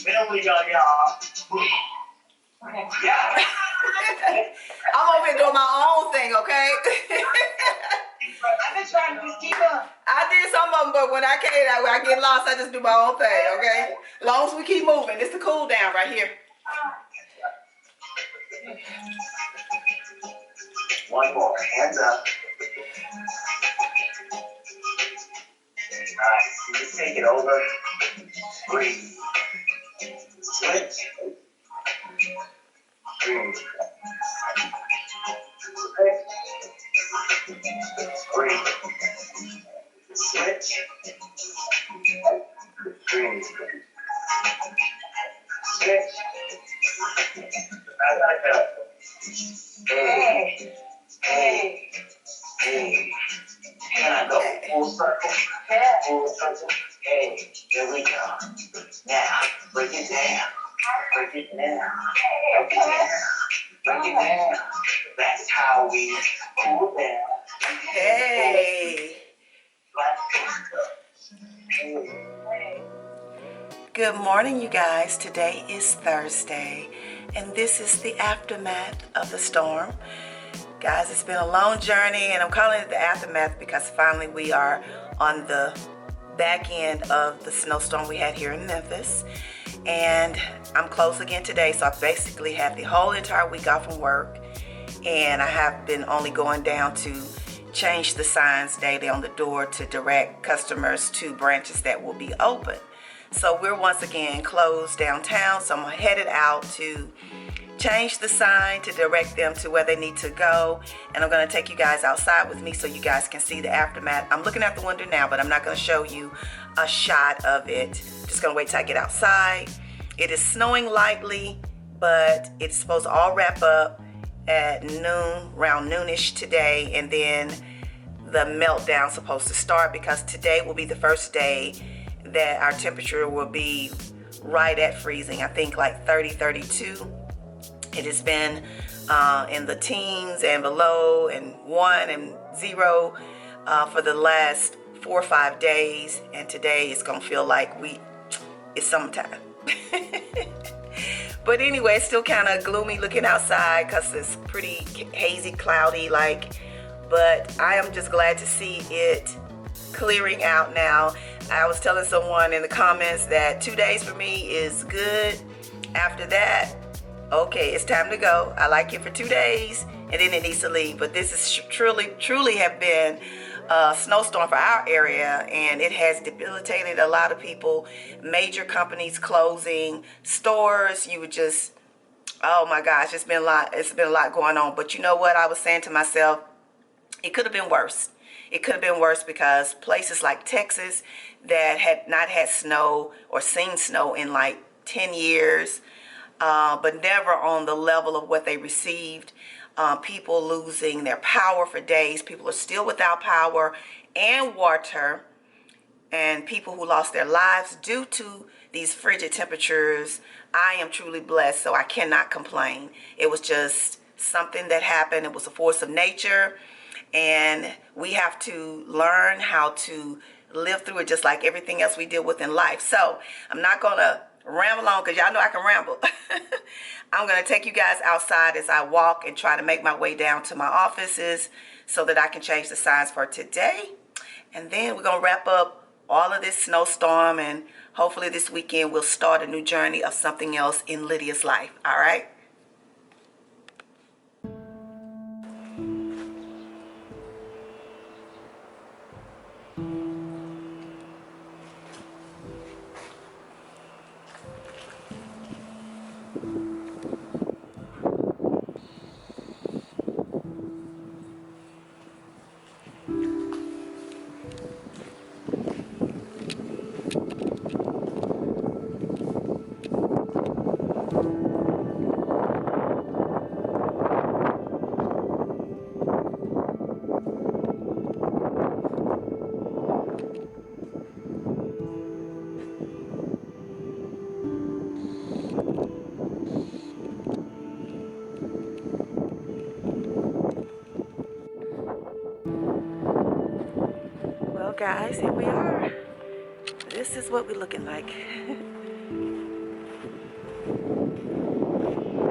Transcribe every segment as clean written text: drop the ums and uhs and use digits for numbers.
There we go, y'all. Yeah. I'm over here doing my own thing, okay? I've been trying to just keep up. I did some of them, but when I get lost, I just do my own thing, okay? As long as we keep moving. It's the cool down right here. One more. Hands up. Alright, just take it over. Breathe. Switch. Breathe. Breathe. Switch. Breathe. Switch. I like that. Hey. Hey. Hey. Can I go full circle? Full circle. Hey. Here we go. Now, break it down. Break it down. Break it down. Break it down. That's how we cool down. Hey. Good morning, you guys. Today is Thursday, and this is the aftermath of the storm. Guys, it's been a long journey, and I'm calling it the aftermath because finally we are on the back end of the snowstorm we had here in Memphis. And I'm closed again today, so I basically have the whole entire week off from work, and I have been only going down to change the signs daily on the door to direct customers to branches that will be open. So we're once again closed downtown, so I'm headed out to change the sign to direct them to where they need to go, and I'm going to take you guys outside with me so you guys can see the aftermath. I'm looking out the window now, but I'm not going to show you a shot of it. Just going to wait till I get outside. It is snowing lightly, but it's supposed to all wrap up at noon, around noonish today, and then the meltdown supposed to start because today will be the first day that our temperature will be right at freezing. I think like 30, 32. It has been in the teens and below and 1 and 0 for the last 4 or 5 days, and today it's gonna feel like it's summertime. But anyway, it's still kind of gloomy looking outside because it's pretty hazy, cloudy but I am just glad to see it clearing out now. I was telling someone in the comments that 2 days for me is good. After that, okay, it's time to go. I like it for 2 days and then it needs to leave. But this is truly have been a snowstorm for our area, and it has debilitated a lot of people. Major companies closing, stores, you would just, oh my gosh, it's been a lot going on. But you know what? I was saying to myself, it could have been worse. It could have been worse because places like Texas that had not had snow or seen snow in like 10 years, but never on the level of what they received. People losing their power for days. People are still without power and water, and people who lost their lives due to these frigid temperatures. I am truly blessed, so I cannot complain. It was just something that happened. It was a force of nature, and we have to learn how to live through it just like everything else we deal with in life. So I'm not gonna ramble on because y'all know I can ramble. I'm gonna take you guys outside as I walk and try to make my way down to my offices so that I can change the signs for today. And then we're gonna wrap up all of this snowstorm, and hopefully this weekend we'll start a new journey of something else in Lydia's life. All right. guys, here we are. This is what we're looking like.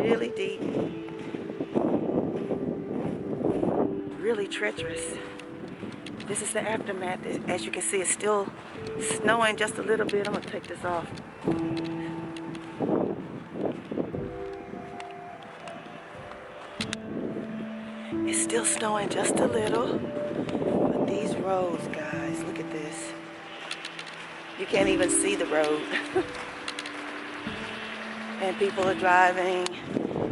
Really deep. Really treacherous. This is the aftermath. As you can see, it's still snowing just a little bit. I'm going to take this off. It's still snowing just a little. But these roads, guys, look at this. You can't even see the road. And people are driving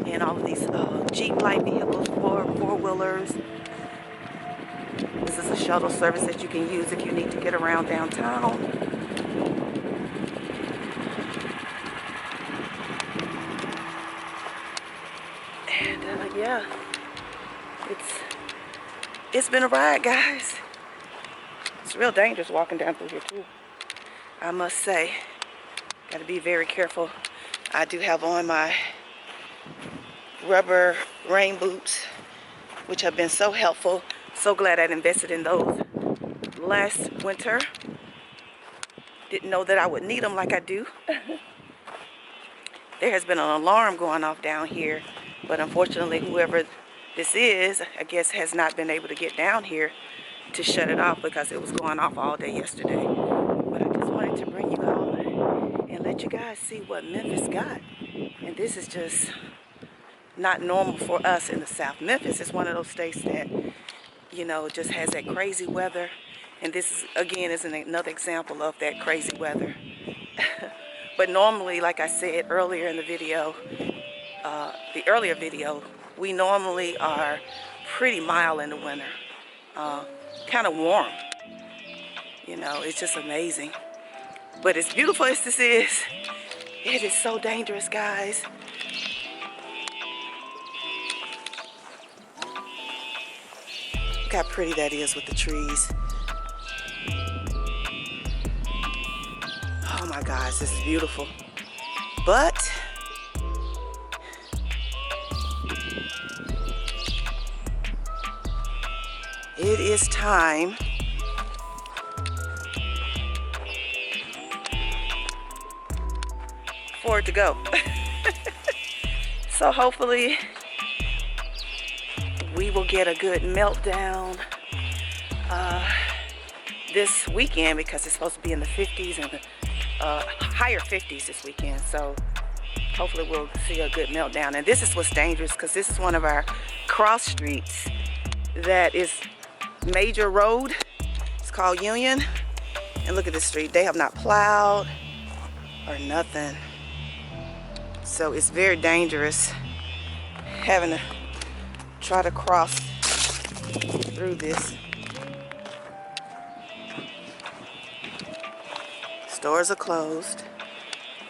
in all of these Jeep-like vehicles, four-wheelers. This is a shuttle service that you can use if you need to get around downtown. And yeah, it's been a ride, guys. It's real dangerous walking down through here too, I must say. Got to be very careful. I do have on my rubber rain boots, which have been so helpful. So glad I'd invested in those last winter. Didn't know that I would need them like I do. There has been an alarm going off down here, but unfortunately whoever this is, I guess, has not been able to get down here to shut it off because it was going off all day yesterday. But I just wanted to bring you all and let you guys see what Memphis got. And this is just not normal for us in the South. Memphis is one of those states that, you know, just has that crazy weather. And this is, again, is another example of that crazy weather. But normally, like I said earlier in the video, the earlier video, we normally are pretty mild in the winter. Kind of warm. You know, it's just amazing. But as beautiful as this is, it is so dangerous, guys. Look how pretty that is with the trees. Oh my gosh, this is beautiful. But it is time for it to go. So hopefully we will get a good meltdown this weekend, because it's supposed to be in the 50s and the higher 50s this weekend. So hopefully we'll see a good meltdown. And this is what's dangerous, because this is one of our cross streets that is major road. It's called Union. And look at this street. They have not plowed or nothing. So it's very dangerous having to try to cross through this. Stores are closed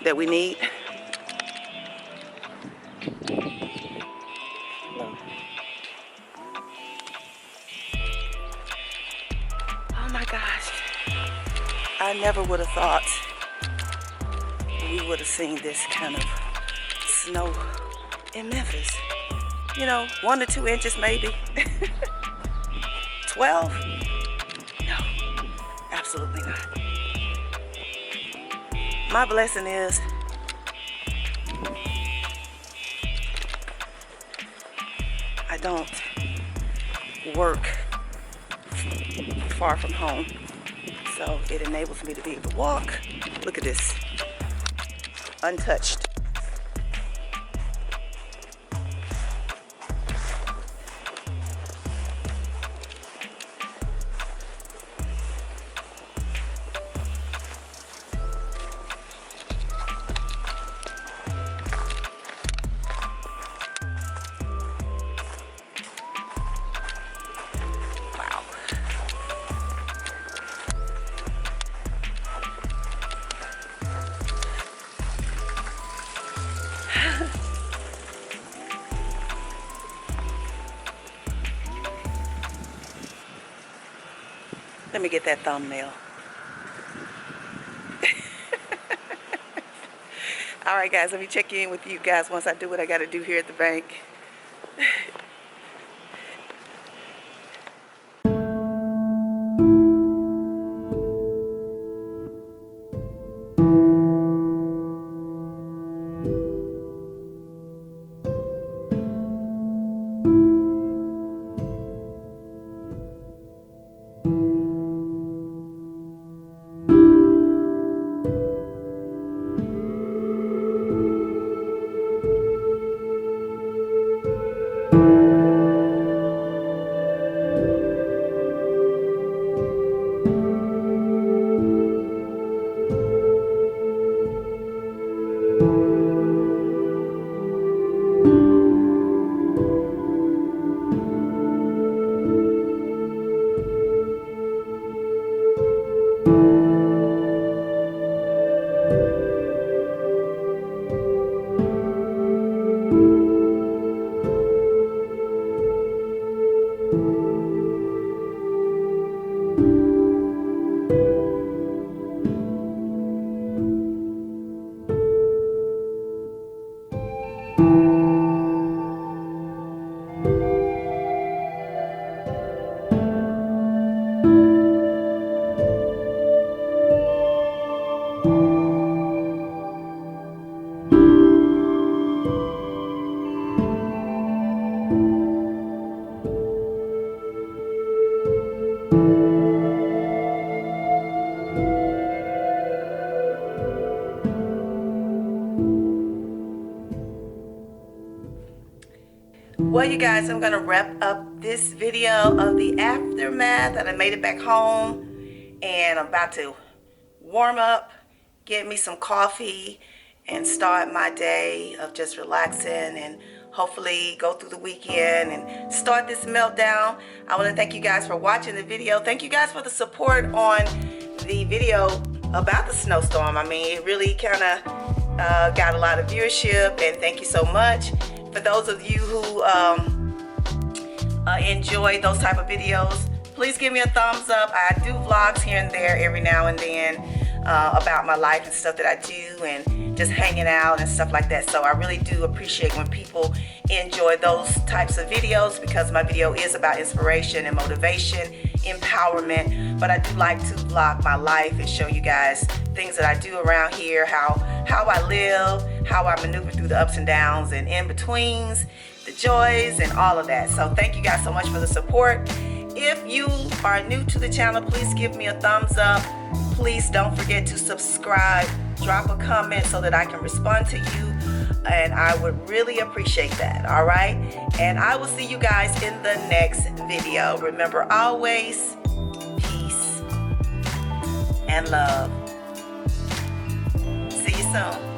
that we need. Oh my gosh. I never would have thought we would have seen this kind of snow in Memphis. You know, 1 to 2 inches maybe. 12? No, absolutely not. My blessing is I don't work far from home, so it enables me to be able to walk. Look at this, untouched. Let me get that thumbnail. All right, guys, let me check in with you guys once I do what I got to do here at the bank. Well, you guys, I'm gonna wrap up this video of the aftermath, and I made it back home, and I'm about to warm up, get me some coffee, and start my day of just relaxing and hopefully go through the weekend and start this meltdown. I want to thank you guys for watching the video. Thank you guys for the support on the video about the snowstorm. I mean, it really kind of got a lot of viewership, and thank you so much. For those of you who enjoy those type of videos, please give me a thumbs up. I do vlogs here and there every now and then about my life and stuff that I do, and just hanging out and stuff like that. So I really do appreciate when people enjoy those types of videos, because my video is about inspiration and motivation, empowerment. But I do like to vlog my life and show you guys things that I do around here, how I live, how I maneuver through the ups and downs and in-betweens, the joys and all of that. So thank you guys so much for the support. If you are new to the channel, please give me a thumbs up. Please don't forget to subscribe, drop a comment so that I can respond to you, and I would really appreciate that. All right, and I will see you guys in the next video. Remember, always peace and love. See you soon.